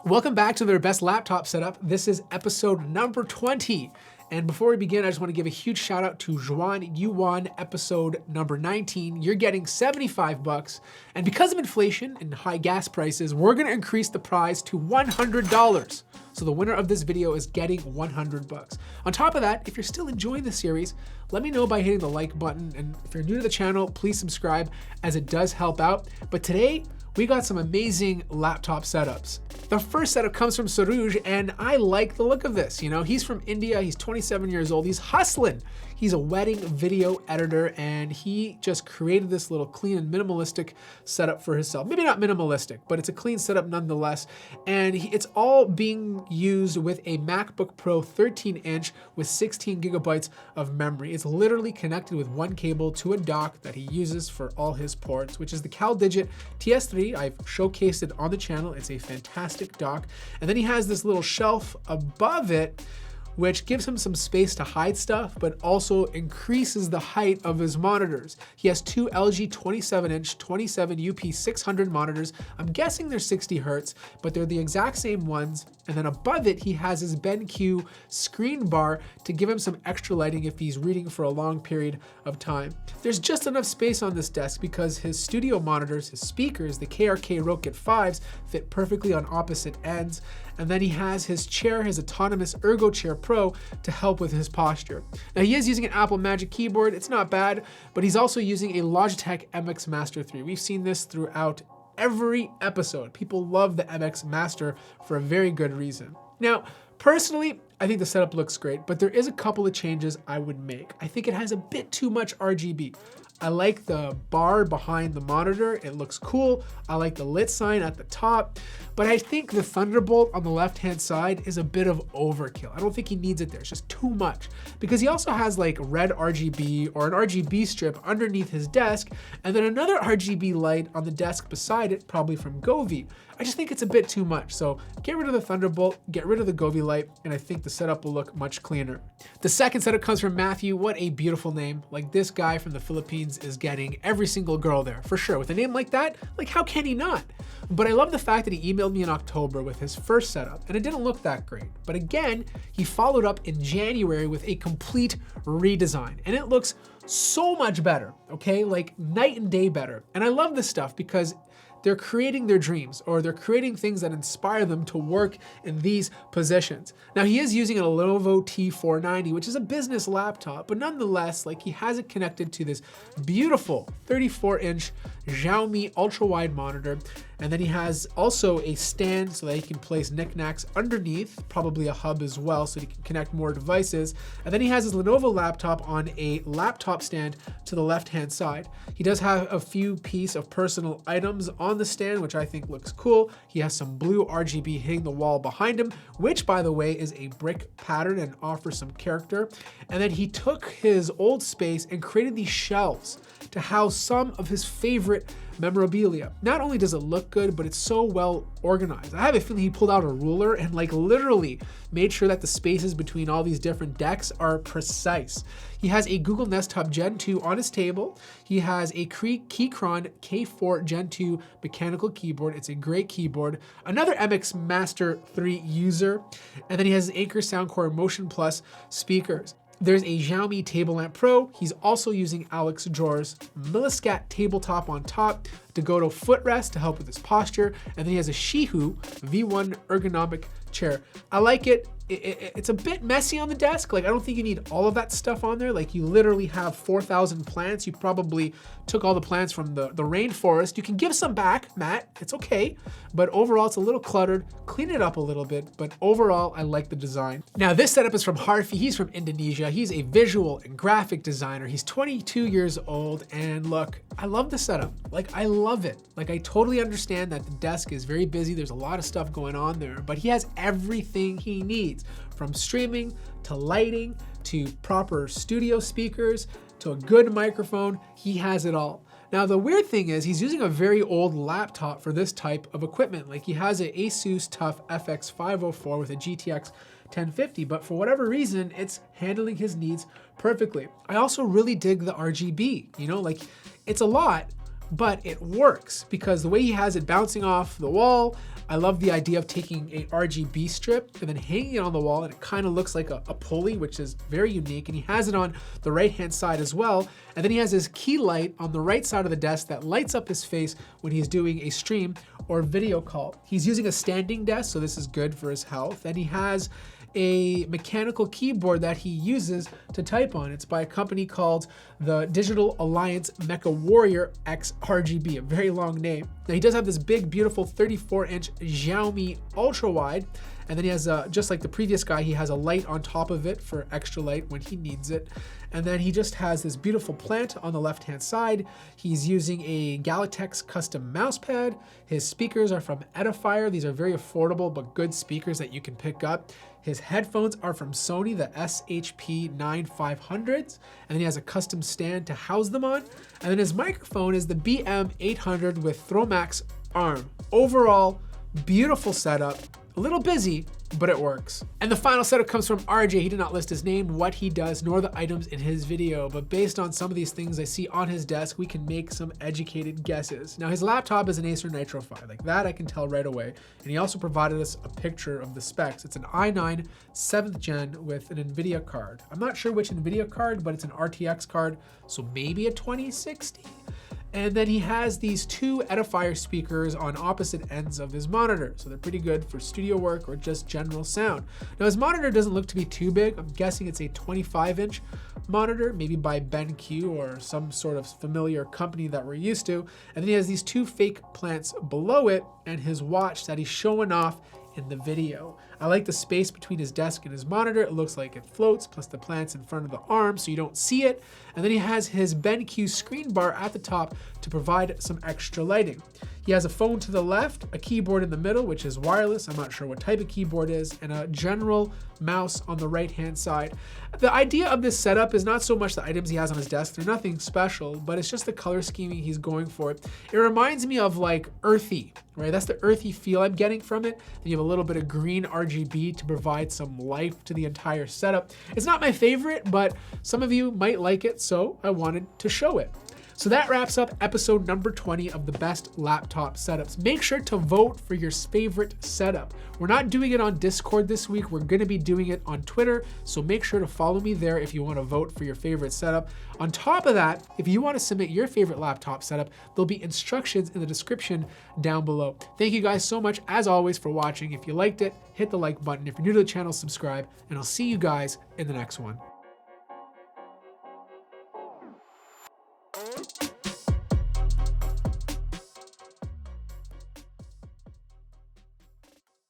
Welcome back to their best laptop setup. This is episode number 20. And before we begin, I just want to give a huge shout out to Juan. You won episode number 19. You're getting 75 bucks. And because of inflation and high gas prices, we're going to increase the prize to $100. So the winner of this video is getting 100 bucks. On top of that, if you're still enjoying the series, let me know by hitting the like button. And if you're new to the channel, please subscribe as it does help out. But today, we got some amazing laptop setups. The first setup comes from Saruj, and I like the look of this. You know, he's from India, he's 27 years old, he's hustling. He's a wedding video editor, and he just created this little clean and minimalistic setup for himself. Maybe not minimalistic, but it's a clean setup nonetheless. And it's all being used with a MacBook Pro 13-inch with 16 gigabytes of memory. It's literally connected with one cable to a dock that he uses for all his ports, which is the CalDigit TS3. I've showcased it on the channel. It's a fantastic dock. And then he has this little shelf above it, which gives him some space to hide stuff, but also increases the height of his monitors. He has two LG 27-inch 27UP600 monitors. I'm guessing they're 60 hertz, but they're the exact same ones. And then above it, he has his BenQ screen bar to give him some extra lighting if he's reading for a long period of time. There's just enough space on this desk because his studio monitors, his speakers, the KRK Rokit 5s, fit perfectly on opposite ends. And then he has his chair, his autonomous Ergo Chair Pro, to help with his posture. Now he is using an Apple Magic Keyboard, it's not bad, but he's also using a Logitech MX Master 3. We've seen this throughout every episode. People love the MX Master for a very good reason. Now, personally, I think the setup looks great, but there is a couple of changes I would make. I think it has a bit too much RGB. I like the bar behind the monitor, it looks cool. I like the lit sign at the top, but I think the Thunderbolt on the left-hand side is a bit of overkill. I don't think he needs it there, it's just too much. Because he also has like red RGB or an RGB strip underneath his desk, and then another RGB light on the desk beside it, probably from Govee. I just think it's a bit too much. So get rid of the Thunderbolt, get rid of the Govee light, and I think the setup will look much cleaner. The second setup comes from Matthew. What a beautiful name. Like, this guy from the Philippines is getting every single girl there, for sure. With a name like that, like, how can he not? But I love the fact that he emailed me in October with his first setup, and it didn't look that great. But again, he followed up in January with a complete redesign, and it looks so much better, okay? Like, night and day better. And I love this stuff because they're creating their dreams, or they're creating things that inspire them to work in these positions. Now, he is using a Lenovo T490, which is a business laptop, but nonetheless, like, he has it connected to this beautiful 34-inch Xiaomi ultra-wide monitor. And then he has also a stand so that he can place knickknacks underneath, probably a hub as well, so he can connect more devices. And then he has his Lenovo laptop on a laptop stand to the left-hand side. He does have a few pieces of personal items on the stand, which I think looks cool. He has some blue RGB hitting the wall behind him, which, by the way, is a brick pattern and offers some character. And then he took his old space and created these shelves to house some of his favorite memorabilia. Not only does it look good, but it's so well organized. I have a feeling he pulled out a ruler and like literally made sure that the spaces between all these different decks are precise. He has a Google Nest Hub Gen 2 on his table. He has a Keychron K4 Gen 2 mechanical keyboard. It's a great keyboard. Another MX Master 3 user. And then he has Anker Soundcore Motion Plus speakers. There's a Xiaomi Table Lamp Pro. He's also using Alex Jor's Milliscat tabletop on top, Dagoto footrest to help with his posture, and then he has a Shihu V1 ergonomic chair. I like it. It's a bit messy on the desk. Like, I don't think you need all of that stuff on there. Like, you literally have 4,000 plants. You probably took all the plants from the rainforest. You can give some back, Matt. It's okay. But overall, it's a little cluttered. Clean it up a little bit. But overall, I like the design. Now, this setup is from Harfi. He's from Indonesia. He's a visual and graphic designer. He's 22 years old. And look, I love the setup. Like, I love it. Like, I totally understand that the desk is very busy. There's a lot of stuff going on there. But he has everything he needs, from streaming to lighting to proper studio speakers to a good microphone. He has it all. Now, the weird thing is he's using a very old laptop for this type of equipment. Like, he has an Asus TUF FX504 with a GTX 1050, but for whatever reason, it's handling his needs perfectly. I also really dig the RGB, you know, like, it's a lot, but it works because the way he has it bouncing off the wall, I love the idea of taking a RGB strip and then hanging it on the wall, and it kind of looks like a pulley, which is very unique. And he has it on the right-hand side as well. And then he has his key light on the right side of the desk that lights up his face when he's doing a stream or video call. He's using a standing desk, so this is good for his health. And he has a mechanical keyboard that he uses to type on. It's by a company called the Digital Alliance Mecha Warrior X RGB, a very long name. Now he does have this big, beautiful 34-inch Xiaomi ultra wide, and then he has, just like the previous guy, he has a light on top of it for extra light when he needs it. And then he just has this beautiful plant on the left-hand side. He's using a Galitex custom mouse pad. His speakers are from Edifier. These are very affordable but good speakers that you can pick up. His headphones are from Sony, the SHP9500s, and then he has a custom stand to house them on. And then his microphone is the BM800 with Thromax arm. Overall, beautiful setup. A little busy, but it works. And the final setup comes from RJ. He did not list his name, what he does, nor the items in his video, but based on some of these things I see on his desk, we can make some educated guesses. Now his laptop is an Acer Nitro 5, like that I can tell right away. And he also provided us a picture of the specs. It's an i9 7th gen with an NVIDIA card. I'm not sure which NVIDIA card, but it's an RTX card, so maybe a 2060. And then he has these two Edifier speakers on opposite ends of his monitor. So they're pretty good for studio work or just general sound. Now his monitor doesn't look to be too big. I'm guessing it's a 25-inch monitor, maybe by BenQ or some sort of familiar company that we're used to. And then he has these two fake plants below it and his watch that he's showing off in the video. I like the space between his desk and his monitor. It looks like it floats, plus the plants in front of the arm so you don't see it. And then he has his BenQ screen bar at the top to provide some extra lighting. He has a phone to the left, a keyboard in the middle, which is wireless. I'm not sure what type of keyboard it is, and a general mouse on the right-hand side. The idea of this setup is not so much the items he has on his desk. They're nothing special, but it's just the color scheming he's going for. It reminds me of like earthy, right? That's the earthy feel I'm getting from it. Then you have a little bit of green RGB to provide some life to the entire setup. It's not my favorite, but some of you might like it, so I wanted to show it. So that wraps up episode number 20 of the best laptop setups. Make sure to vote for your favorite setup. We're not doing it on Discord this week. We're going to be doing it on Twitter. So make sure to follow me there if you want to vote for your favorite setup. On top of that, if you want to submit your favorite laptop setup, there'll be instructions in the description down below. Thank you guys so much, as always, for watching. If you liked it, hit the like button. If you're new to the channel, subscribe, and I'll see you guys in the next one.